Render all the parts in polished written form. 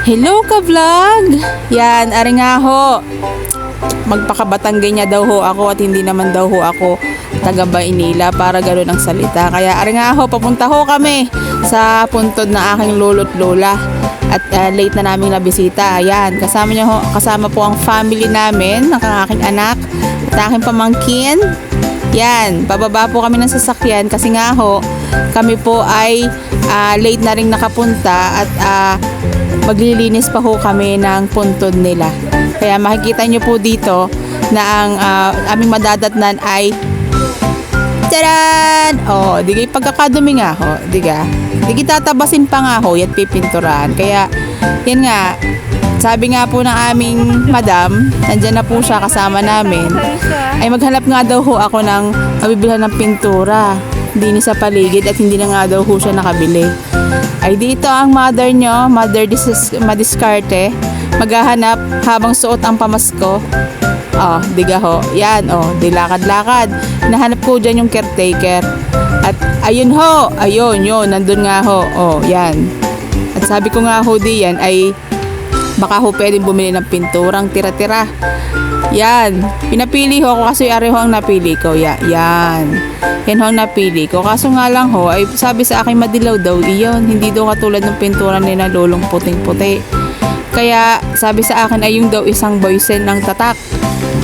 Hello ka vlog! Yan, ari nga ho. Magpakabatanggay niya daw ho ako at hindi naman daw ho ako taga Baynila para gano'n ang salita. Kaya ari nga ho, papunta ho kami sa puntod ng aking lolo't lola. At late na naming nabisita. Ayan, kasama po ang family namin, ng aking anak at aking pamangkin. Yan, bababa po kami ng sasakyan kasi nga ho, kami po ay late na rin nakapunta at maglilinis pa ho kami ng puntod nila. Kaya makikita nyo po dito na ang aming madadatnan ay taran! Oh, di kayo pagkakadumi nga ho, di ka? Di kitatabasin pa nga ho, at pipinturahan. Kaya, yan nga, sabi nga po ng aming madam, nandyan na po siya kasama namin, ay maghanap nga daw ho ako ng mabibilhan ng pintura. Hindi sa paligid at hindi na nga daw ho siya nakabili. Ay dito ang mother nyo, madiskarte, maghahanap habang suot ang pamasko. Oh, diga ho. Yan, oh, dilakad-lakad. Nahanap ko dyan yung caretaker. At ayun ho, ayun, yun, nandun nga ho. Oh, yan. At sabi ko nga ho diyan ay baka ho pwedeng bumili ng pinturang tira-tira. Yan. Pinapili ho ako kasi ari ho ang napili ko. Yan. Yan ho ang napili ko. Kaso nga lang ho, ay sabi sa akin madilaw daw iyon. Hindi daw katulad ng pintura nila lolong puting-puti. Kaya sabi sa akin ay yung daw isang boysen ng tatak.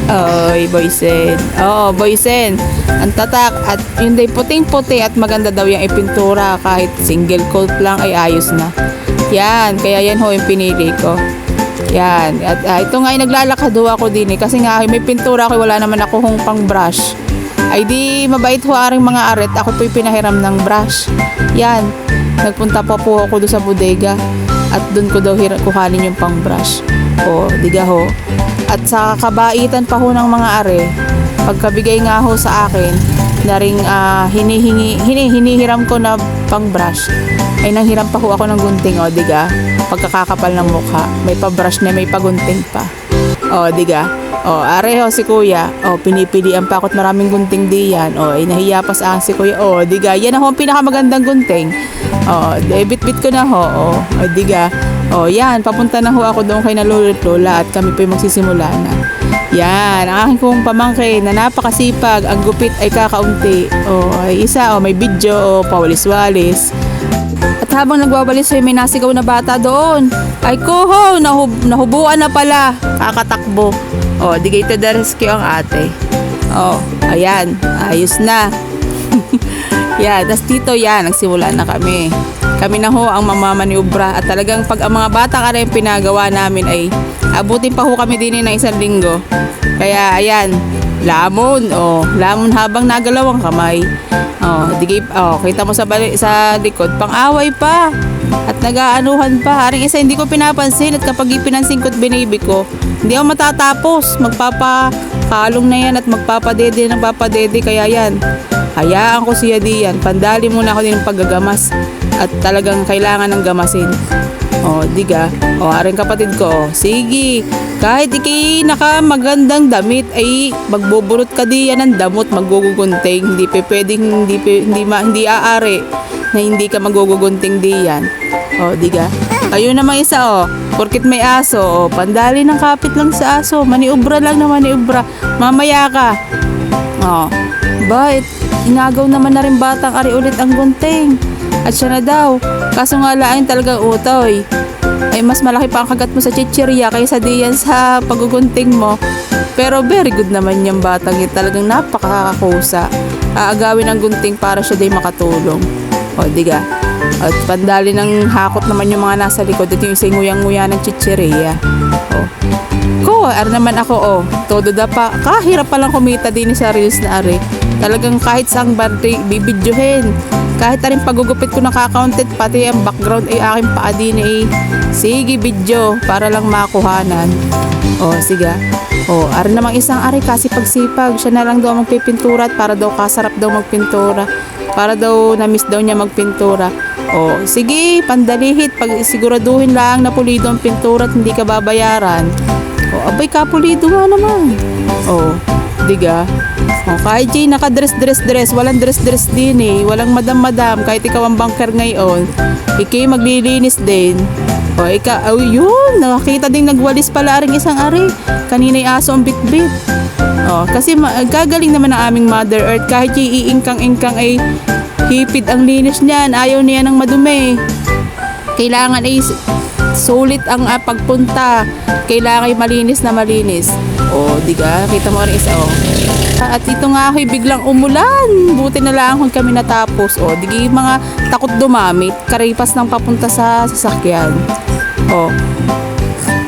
Oy, boysen. Oo, boysen. Ang tatak. At yun day puting-puti at maganda daw yung ipintura. Kahit single coat lang ay ayos na. Yan. Kaya yan ho yung pinili ko. Yan. At ito nga ay naglalakad ho ako din eh. Kasi nga may pintura ako. Wala naman ako hong pang brush. Ay di mabait ho aring mga aret. Ako po'y pinahiram ng brush. Yan. Nagpunta pa po ako doon sa bodega. At doon ko daw kuhanin yung pang brush. O, diga ho. At sa kabaitan pa ho ng mga are, pagkabigay nga ho sa akin, na ring hinihiram ko na pang brush, ay nanghiram pa ho ako ng gunting, o diga, pagkakakapal ng mukha, may pa-brush na may pagunting pa. O diga, o are ho si kuya, o pinipilian pa ako't maraming gunting diyan, o ay nahiya pa sa akin si kuya, o diga, yan ho ang pinakamagandang gunting. O, bit-bit ko na ho, o diga. O yan, papunta na ho ako doon kay na lolo't lola at kami po'y magsisimula na. Yan, ang aking kong pamangkin na napakasipag, ang gupit ay kakaunti. O, ay isa, o may video, o pawalis-walis. At habang nagwawalis ay may nasigaw na bata doon. Ay kuho, nahubuan na pala, kakatakbo. O, di kayo to the rescue ang ate. O, ayan, ayos na. Yan, tas dito yan, nagsimula na kami. Kami na ho ang mamamaniubra at talagang pag ang mga bata ka rin pinagawa namin ay abutin pa ho kami din ng isang linggo. Kaya ayan, lamon, lamon habang nagalaw ang kamay. Kita mo sa likod, pang-away pa at nag-aanuhan pa. Haring isa hindi ko pinapansin at kapag ipinansin ko't binibi ko, hindi ako matatapos. Magpapakalong na yan at magpapadede ng papadede. Kaya yan, hayaan ko siya diyan. Pandali muna ako din ng paggagamas. At talagang kailangan ng gamasin. O, diga. O, aring kapatid ko. Sige. Kahit iki nakamagandang damit, ay magbuburot ka diyan ng damot, maggugugunting. Hindi pwedeng, hindi aari na hindi ka maggugugunting diyan. O, diga. Ayun naman isa, o. Porkit may aso, o. Pandali ng kapit lang sa aso. Maniubra lang na maniubra. Mamaya ka. O. Bakit? Inagaw naman na rin batang ari ulit ang gunting. At siya na daw. Kaso nga lain talagang utoy. Ay mas malaki pa ang kagat mo sa chichirya kaysa diyan sa pagugunting mo. Pero very good naman yung batang yun. Talagang napakakakusa. Aagawin ang gunting para siya day makatulong. O diga. At pandali ng hakot naman yung mga nasa likod. At yung singuyang-nguya ng chichirya. O. Naman ako, todo da pa. Kahirap palang kumita din sa reels na ari. Talagang kahit saang bibidyohin. Kahit na rin pagugupit ko nakakaunted, pati ang background ay aking paa din eh. Sige, video, para lang makuhanan. O, sige. O, ari namang isang ari kasi pagsipag. Siya na lang daw magpipintura at para daw kasarap daw magpintura. Para daw na-miss daw niya magpintura. O, sige, pandalihit. Pag siguraduhin lang na pulido ang pintura at hindi ka babayaran. O, abay kapulido nga naman. O, diga. O, kahit Jay, naka-dress, walang dress din eh. Walang madam, kahit ikaw ang banker ngayon, ikay maglilinis din. O, yun, nakakita ding nagwalis pala ring isang ari. Kanina'y aso ang bitbit. O, kasi gagaling naman ang aming Mother Earth. Kahit iingkang-ingkang ay hipid ang linis niyan. Ayaw niya ng madumi. Kailangan ay sulit ang pagpunta. Kailangan ay malinis na malinis. O, diga, kita mo rin isa, o. At ito nga ako'y biglang umulan. Buti na lang kung kami natapos. O, digi mga takot dumamit. Karipas ng papunta sa sasakyan. O,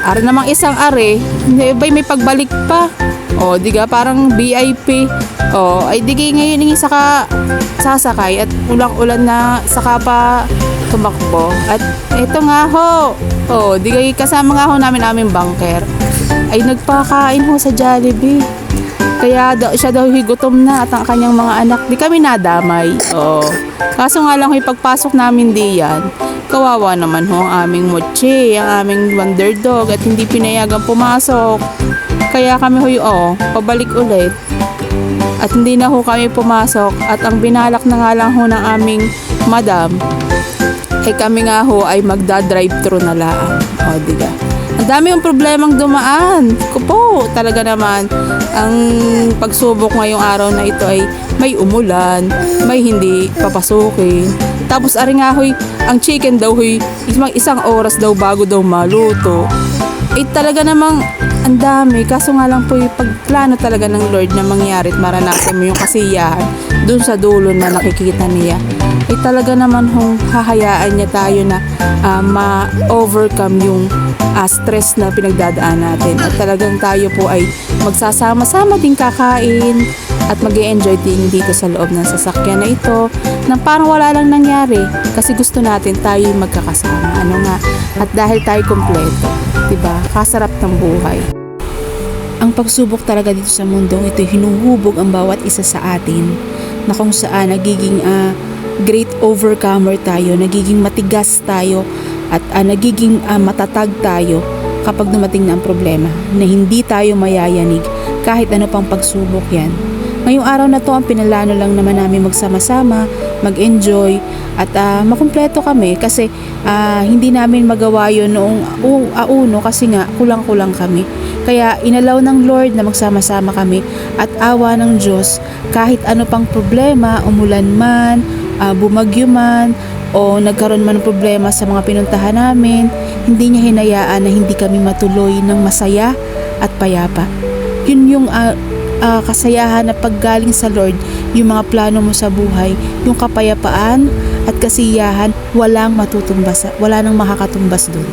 ara namang isang are, ba'y may pagbalik pa. O, diga, parang VIP. O, ay digi ngayon yung sasakay at ulang-ulan na saka pa tumakbo. At ito nga ho. O, digay kasama nga ho namin aming bunker. Ay nagpakain ho sa Jollibee. Kaya siya daw higutom na at ang kanyang mga anak. Di kami nadamay. O, kaso nga lang pagpasok namin diyan, kawawa naman ho ang aming Mochi, ang aming Wonder Dog at hindi pinayagang pumasok. Kaya kami ho, pabalik ulit. At hindi na ho kami pumasok at ang binalak na nga lang ho ng aming madam ay kami nga ho ay magda-drive-thru na lang. O, diba? Ang dami yung problemang dumaan. Kupo, talaga naman. Ang pagsubok ngayong araw na ito ay may umulan, may hindi papasukin. Tapos ari nga hoy, ang chicken daw hoy, isang oras daw bago daw maluto. Talaga namang ang dami. Kaso nga lang po yung pagplano talaga ng Lord na mangyari at maranasan mo yung kasiyahan dun sa dulo na nakikita niya. Talaga naman hong hahayaan niya tayo na ma-overcome yung stress na pinagdadaan natin. At talagang tayo po ay magsasama-sama din kakain at mag-e-enjoy din dito sa loob ng sasakyan na ito nang parang wala lang nangyari kasi gusto natin tayo magkakasama. Ano nga? At dahil tayo kompleto, diba? Kasarap ng buhay. Ang pagsubok talaga dito sa mundong ito, hinuhubog ang bawat isa sa atin na kung saan nagiging great overcomer tayo, nagiging matigas tayo at nagiging matatag tayo kapag dumating na ang problema na hindi tayo mayayanig kahit ano pang pagsubok yan. Ngayong araw na to ang pinalano lang naman namin magsama-sama, mag-enjoy at makumpleto kami kasi hindi namin magawa yun noong uno kasi nga kulang-kulang kami. Kaya inalaw ng Lord na magsama-sama kami at awa ng Diyos kahit ano pang problema, umulan man, bumagyo man o nagkaroon man ng problema sa mga pinuntahan namin, hindi niya hinayaan na hindi kami matuloy ng masaya at payapa. Yun yung kasayahan na paggaling sa Lord, yung mga plano mo sa buhay, yung kapayapaan at kasiyahan, walang matutumbas, wala nang makakatumbas doon.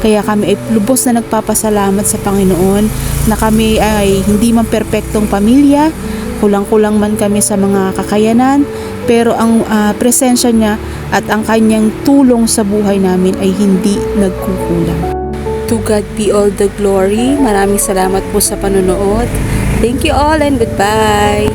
Kaya kami ay lubos na nagpapasalamat sa Panginoon na kami ay hindi man perpektong pamilya, kulang-kulang man kami sa mga kakayanan, pero ang presensya niya at ang kanyang tulong sa buhay namin ay hindi nagkukulang. To God be all the glory. Maraming salamat po sa panonood. Thank you all and goodbye.